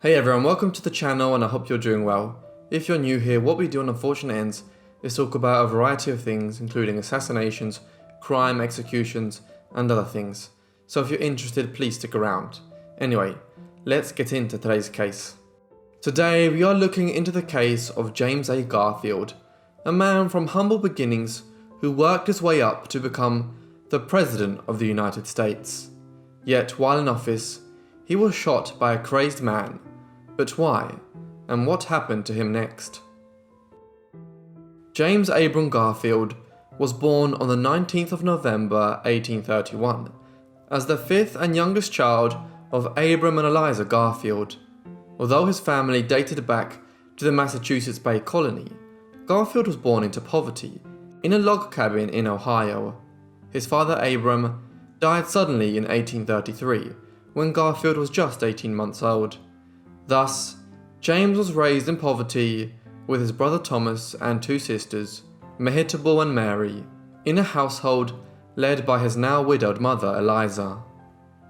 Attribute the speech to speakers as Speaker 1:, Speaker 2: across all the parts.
Speaker 1: Hey everyone, welcome to the channel and I hope you're doing well. If you're new here, what we do on Unfortunate Ends is talk about a variety of things, including assassinations, crime, executions, and other things. So if you're interested, please stick around. Anyway, let's get into today's case. Today we are looking into the case of James A Garfield, a man from humble beginnings who worked his way up to become the President of the United States. Yet while in office, he was shot by a crazed man. But why? And what happened to him next? James Abram Garfield was born on the 19th of November 1831 as the fifth and youngest child of Abram and Eliza Garfield. Although his family dated back to the Massachusetts Bay Colony, Garfield was born into poverty in a log cabin in Ohio. His father Abram died suddenly in 1833 when Garfield was just 18 months old. Thus, James was raised in poverty with his brother Thomas and two sisters, Mehitabel and Mary, in a household led by his now widowed mother Eliza.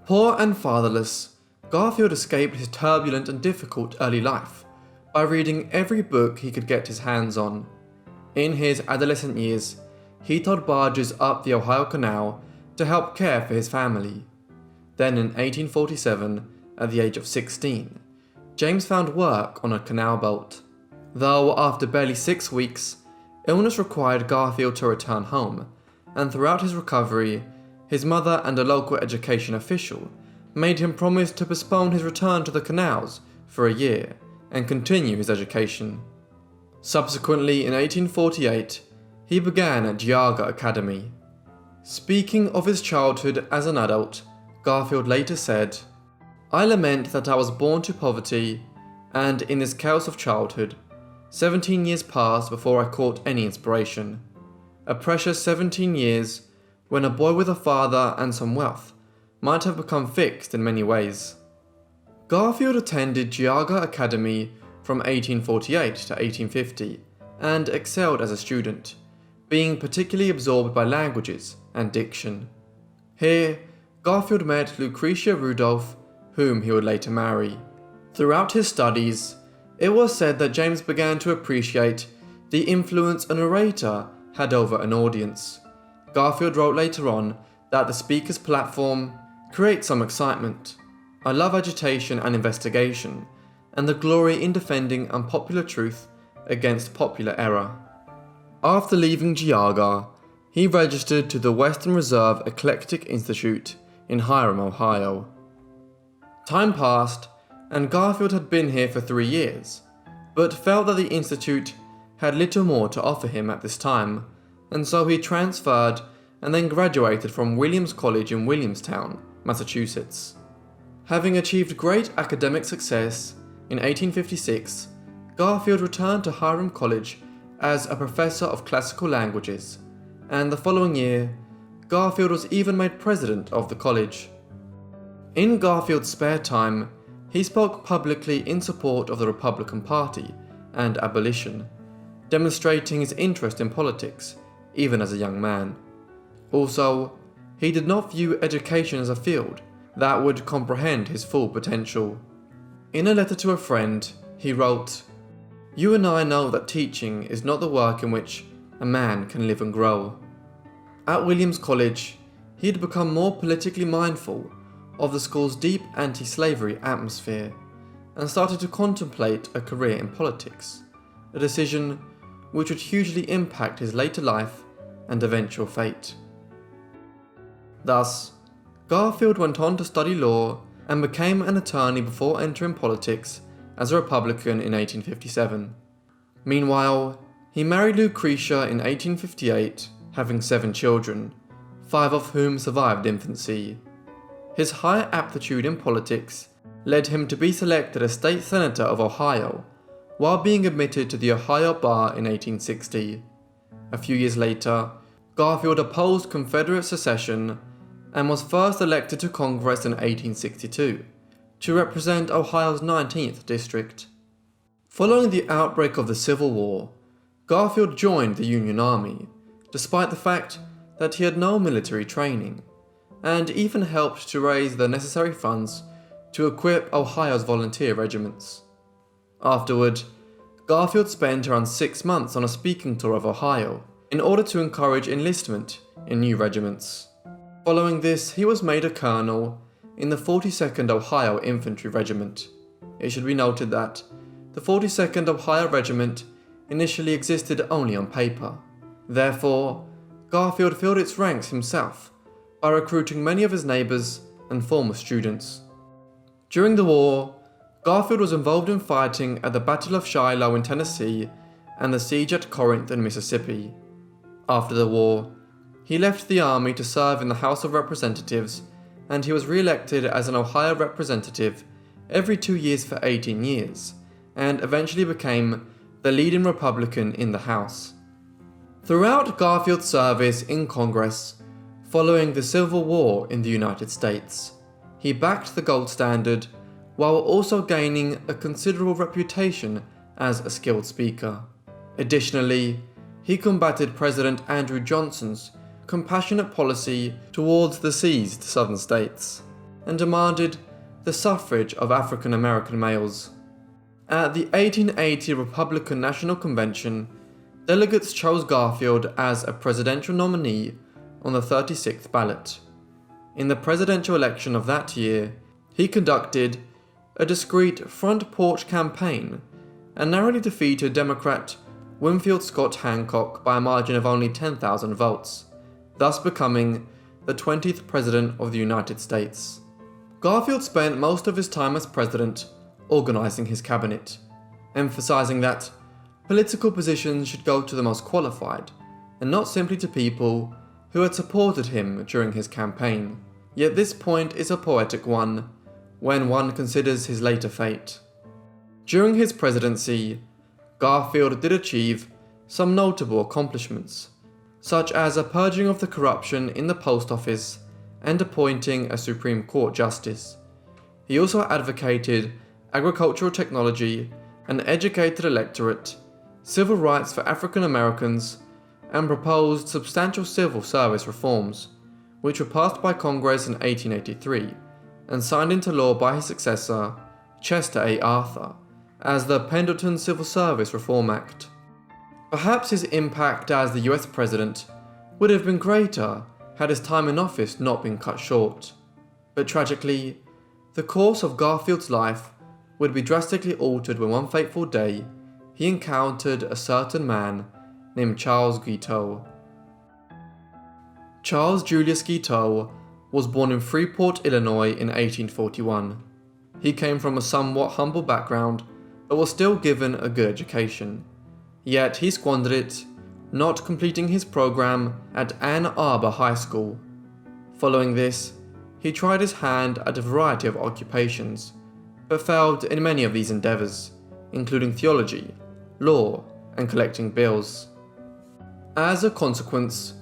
Speaker 1: Poor and fatherless, Garfield escaped his turbulent and difficult early life by reading every book he could get his hands on. In his adolescent years, he towed barges up the Ohio Canal to help care for his family. Then in 1847, at the age of 16, James found work on a canal boat. Though after barely 6 weeks, illness required Garfield to return home, and throughout his recovery, his mother and a local education official made him promise to postpone his return to the canals for a year and continue his education. Subsequently, in 1848, he began at Geauga Academy. Speaking of his childhood as an adult, Garfield later said, "I lament that I was born to poverty, and in this chaos of childhood, 17 years passed before I caught any inspiration. A precious 17 years, when a boy with a father and some wealth might have become fixed in many ways." Garfield attended Geauga Academy from 1848 to 1850 and excelled as a student, being particularly absorbed by languages and diction. Here, Garfield met Lucretia Rudolph, whom he would later marry. Throughout his studies, it was said that James began to appreciate the influence a narrator had over an audience. Garfield wrote later on that the speaker's platform creates some excitement. "I love agitation and investigation, and the glory in defending unpopular truth against popular error." After leaving Geauga, he registered to the Western Reserve Eclectic Institute in Hiram, Ohio. Time passed, and Garfield had been here for 3 years, but felt that the institute had little more to offer him at this time, and so he transferred and then graduated from Williams College in Williamstown, Massachusetts. Having achieved great academic success in 1856, Garfield returned to Hiram College as a professor of classical languages, and the following year, Garfield was even made president of the college. In Garfield's spare time, he spoke publicly in support of the Republican Party and abolition, demonstrating his interest in politics, even as a young man. Also, he did not view education as a field that would comprehend his full potential. In a letter to a friend, he wrote, "You and I know that teaching is not the work in which a man can live and grow." At Williams College, he had become more politically mindful of the school's deep anti-slavery atmosphere and started to contemplate a career in politics, a decision which would hugely impact his later life and eventual fate. Thus, Garfield went on to study law and became an attorney before entering politics as a Republican in 1857. Meanwhile, he married Lucretia in 1858, having 7 children, 5 of whom survived infancy. His high aptitude in politics led him to be selected as state senator of Ohio, while being admitted to the Ohio bar in 1860. A few years later, Garfield opposed Confederate secession and was first elected to Congress in 1862 to represent Ohio's 19th district. Following the outbreak of the Civil War, Garfield joined the Union Army, despite the fact that he had no military training, and even helped to raise the necessary funds to equip Ohio's volunteer regiments. Afterward, Garfield spent around 6 months on a speaking tour of Ohio in order to encourage enlistment in new regiments. Following this, he was made a colonel in the 42nd Ohio Infantry Regiment. It should be noted that the 42nd Ohio Regiment initially existed only on paper. Therefore, Garfield filled its ranks himself by recruiting many of his neighbours and former students. During the war, Garfield was involved in fighting at the Battle of Shiloh in Tennessee and the siege at Corinth in Mississippi. After the war, he left the army to serve in the House of Representatives, and he was re-elected as an Ohio representative every 2 years for 18 years, and eventually became the leading Republican in the House. Throughout Garfield's service in Congress, following the Civil War in the United States, he backed the gold standard while also gaining a considerable reputation as a skilled speaker. Additionally, he combated President Andrew Johnson's compassionate policy towards the seized southern states and demanded the suffrage of African American males. At the 1880 Republican National Convention, delegates chose Garfield as a presidential nominee on the 36th ballot. In the presidential election of that year, he conducted a discreet front porch campaign and narrowly defeated Democrat Winfield Scott Hancock by a margin of only 10,000 votes, thus becoming the 20th President of the United States. Garfield spent most of his time as president organizing his cabinet, emphasizing that political positions should go to the most qualified, and not simply to people who had supported him during his campaign. Yet this point is a poetic one, when one considers his later fate. During his presidency, Garfield did achieve some notable accomplishments, such as a purging of the corruption in the post office and appointing a Supreme Court justice. He also advocated agricultural technology, an educated electorate, civil rights for African Americans, and proposed substantial civil service reforms, which were passed by Congress in 1883 and signed into law by his successor, Chester A. Arthur, as the Pendleton Civil Service Reform Act. Perhaps his impact as the US President would have been greater had his time in office not been cut short. But tragically, the course of Garfield's life would be drastically altered when one fateful day he encountered a certain man named Charles Guiteau. Charles Julius Guiteau was born in Freeport, Illinois in 1841. He came from a somewhat humble background, but was still given a good education. Yet he squandered it, not completing his program at Ann Arbor High School. Following this, he tried his hand at a variety of occupations, but failed in many of these endeavors, including theology, law, and collecting bills. As a consequence,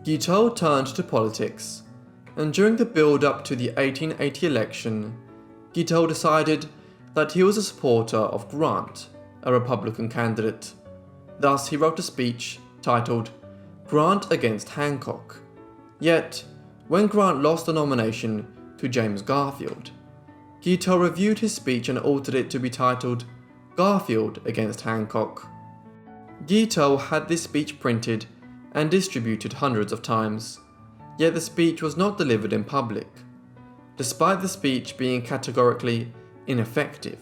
Speaker 1: Guiteau turned to politics, and during the build-up to the 1880 election, Guiteau decided that he was a supporter of Grant, a Republican candidate. Thus, he wrote a speech titled "Grant Against Hancock." Yet, when Grant lost the nomination to James Garfield, Guiteau reviewed his speech and altered it to be titled "Garfield Against Hancock." Guiteau had this speech printed and distributed hundreds of times, yet the speech was not delivered in public. Despite the speech being categorically ineffective,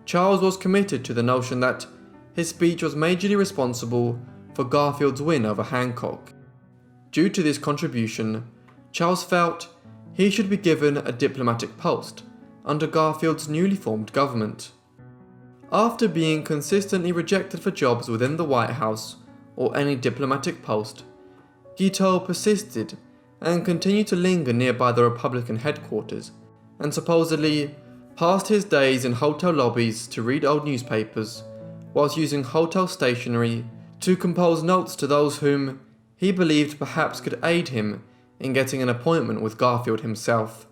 Speaker 1: Charles was committed to the notion that his speech was majorly responsible for Garfield's win over Hancock. Due to this contribution, Charles felt he should be given a diplomatic post under Garfield's newly formed government. After being consistently rejected for jobs within the White House or any diplomatic post, Guiteau persisted and continued to linger nearby the Republican headquarters, and supposedly passed his days in hotel lobbies to read old newspapers, whilst using hotel stationery to compose notes to those whom he believed perhaps could aid him in getting an appointment with Garfield himself.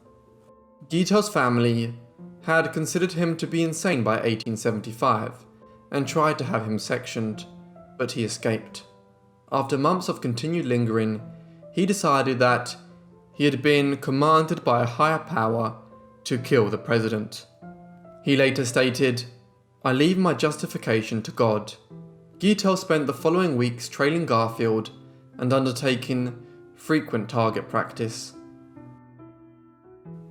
Speaker 1: Guiteau's family had considered him to be insane by 1875 and tried to have him sectioned, but he escaped. After months of continued lingering, he decided that he had been commanded by a higher power to kill the president. He later stated, "I leave my justification to God." Guiteau spent the following weeks trailing Garfield and undertaking frequent target practice.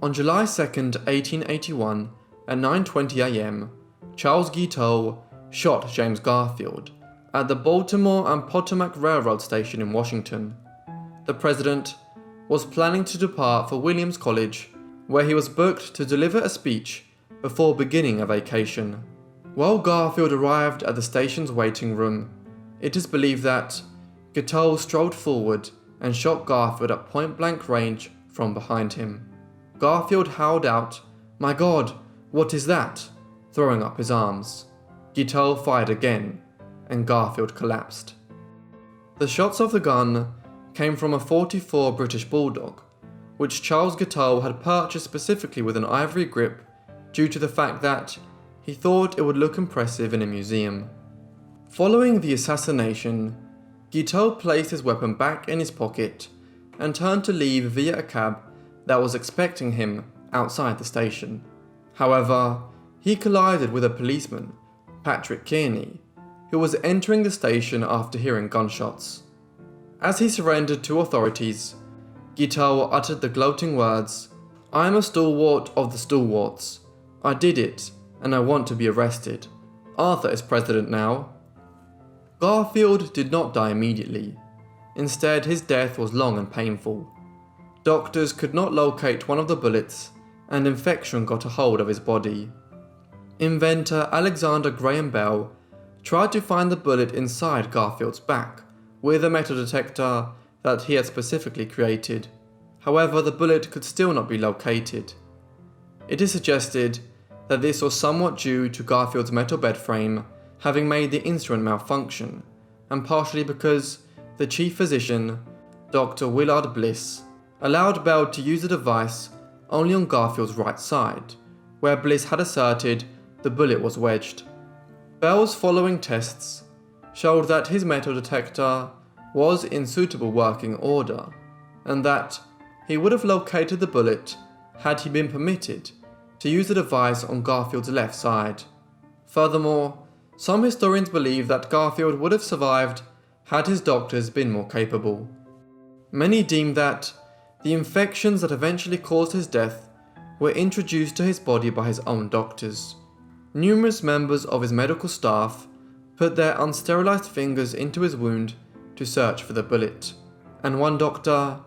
Speaker 1: On July 2nd, 1881, at 9:20 a.m., Charles Guiteau shot James Garfield at the Baltimore and Potomac Railroad Station in Washington. The president was planning to depart for Williams College, where he was booked to deliver a speech before beginning a vacation. While Garfield arrived at the station's waiting room, it is believed that Guiteau strolled forward and shot Garfield at point-blank range from behind him. Garfield howled out, "My God, what is that?" throwing up his arms. Guiteau fired again, and Garfield collapsed. The shots of the gun came from a .44 British Bulldog, which Charles Guiteau had purchased specifically with an ivory grip due to the fact that he thought it would look impressive in a museum. Following the assassination, Guiteau placed his weapon back in his pocket and turned to leave via a cab that was expecting him outside the station. However, he collided with a policeman, Patrick Kearney, who was entering the station after hearing gunshots. As he surrendered to authorities, Guiteau uttered the gloating words, "I am a stalwart of the stalwarts. I did it, and I want to be arrested. Arthur is president now." Garfield did not die immediately. Instead, his death was long and painful. Doctors could not locate one of the bullets, and infection got a hold of his body. Inventor Alexander Graham Bell tried to find the bullet inside Garfield's back with a metal detector that he had specifically created. However, the bullet could still not be located. It is suggested that this was somewhat due to Garfield's metal bed frame having made the instrument malfunction, and partially because the chief physician, Dr. Willard Bliss, allowed Bell to use the device only on Garfield's right side, where Bliss had asserted the bullet was wedged. Bell's following tests showed that his metal detector was in suitable working order, and that he would have located the bullet had he been permitted to use the device on Garfield's left side. Furthermore, some historians believe that Garfield would have survived had his doctors been more capable. Many deem that the infections that eventually caused his death were introduced to his body by his own doctors. Numerous members of his medical staff put their unsterilized fingers into his wound to search for the bullet, and one doctor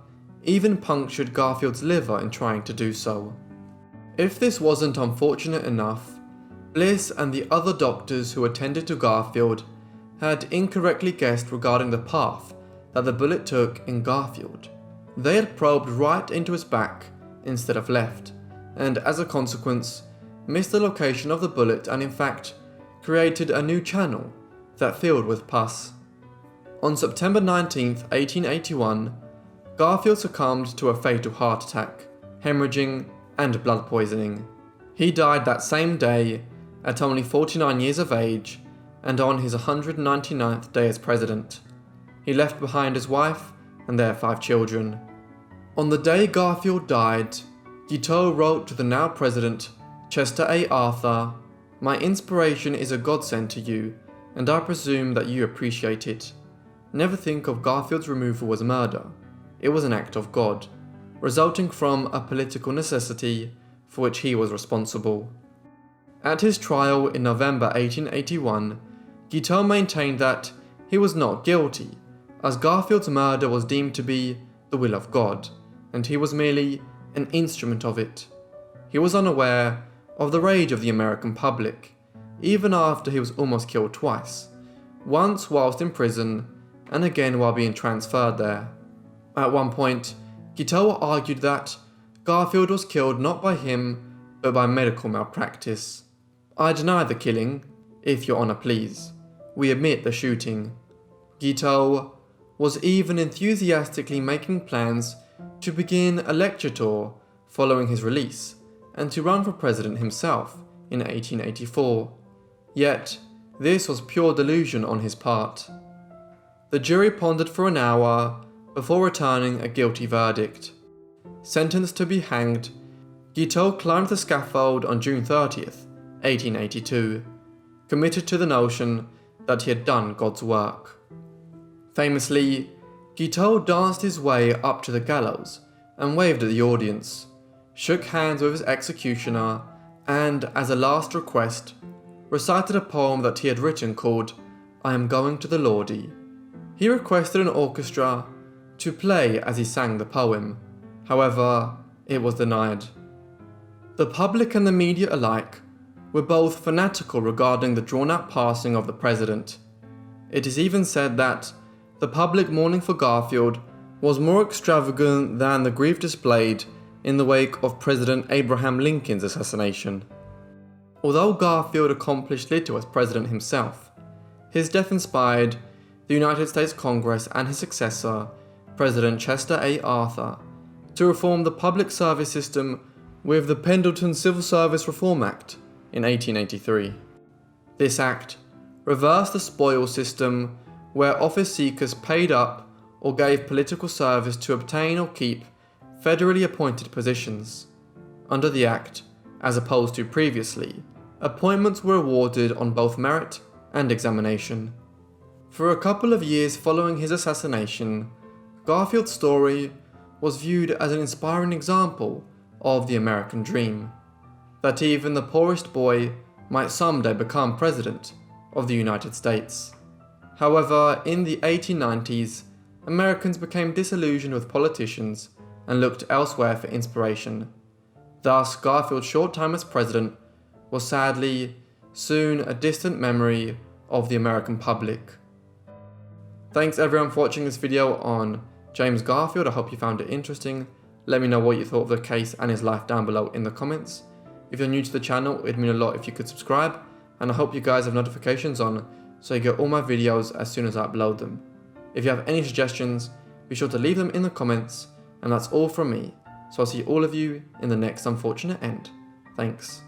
Speaker 1: even punctured Garfield's liver in trying to do so. If this wasn't unfortunate enough, Bliss and the other doctors who attended to Garfield had incorrectly guessed regarding the path that the bullet took in Garfield. They had probed right into his back instead of left, and as a consequence, missed the location of the bullet and in fact created a new channel that filled with pus. On September 19, 1881, Garfield succumbed to a fatal heart attack, hemorrhaging, and blood poisoning. He died that same day at only 49 years of age and on his 199th day as president. He left behind his wife and their 5 children. On the day Garfield died, Guiteau wrote to the now president, Chester A. Arthur, "My inspiration is a godsend to you, and I presume that you appreciate it. Never think of Garfield's removal as murder. It was an act of God, resulting from a political necessity for which he was responsible." At his trial in November 1881, Guiteau maintained that he was not guilty, as Garfield's murder was deemed to be the will of God, and he was merely an instrument of it. He was unaware of the rage of the American public, even after he was almost killed twice, once whilst in prison and again while being transferred there. At one point, Guiteau argued that Garfield was killed not by him, but by medical malpractice. "I deny the killing, if your honour please. We admit the shooting." Guiteau was even enthusiastically making plans to begin a lecture tour following his release, and to run for president himself in 1884. Yet, this was pure delusion on his part. The jury pondered for an hour before returning a guilty verdict. Sentenced to be hanged, Guiteau climbed the scaffold on June 30th, 1882, committed to the notion that he had done God's work. Famously, Guiteau danced his way up to the gallows and waved at the audience, shook hands with his executioner, and, as a last request, recited a poem that he had written called "I Am Going to the Lordy." He requested an orchestra to play as he sang the poem. However, it was denied. The public and the media alike were both fanatical regarding the drawn-out passing of the president. It is even said that the public mourning for Garfield was more extravagant than the grief displayed in the wake of President Abraham Lincoln's assassination. Although Garfield accomplished little as president himself, his death inspired the United States Congress and his successor, President Chester A. Arthur, to reform the public service system with the Pendleton Civil Service Reform Act in 1883. This act reversed the spoils system where office seekers paid up or gave political service to obtain or keep federally appointed positions. Under the act, as opposed to previously, appointments were awarded on both merit and examination. For a couple of years following his assassination, Garfield's story was viewed as an inspiring example of the American dream, that even the poorest boy might someday become president of the United States. However, in the 1890s, Americans became disillusioned with politicians and looked elsewhere for inspiration. Thus, Garfield's short time as president was sadly soon a distant memory of the American public. Thanks everyone for watching this video on James Garfield. I hope you found it interesting. Let me know what you thought of the case and his life down below in the comments. If you're new to the channel, it'd mean a lot if you could subscribe, and I hope you guys have notifications on so you get all my videos as soon as I upload them. If you have any suggestions, be sure to leave them in the comments, and that's all from me. So I'll see all of you in the next unfortunate end. Thanks.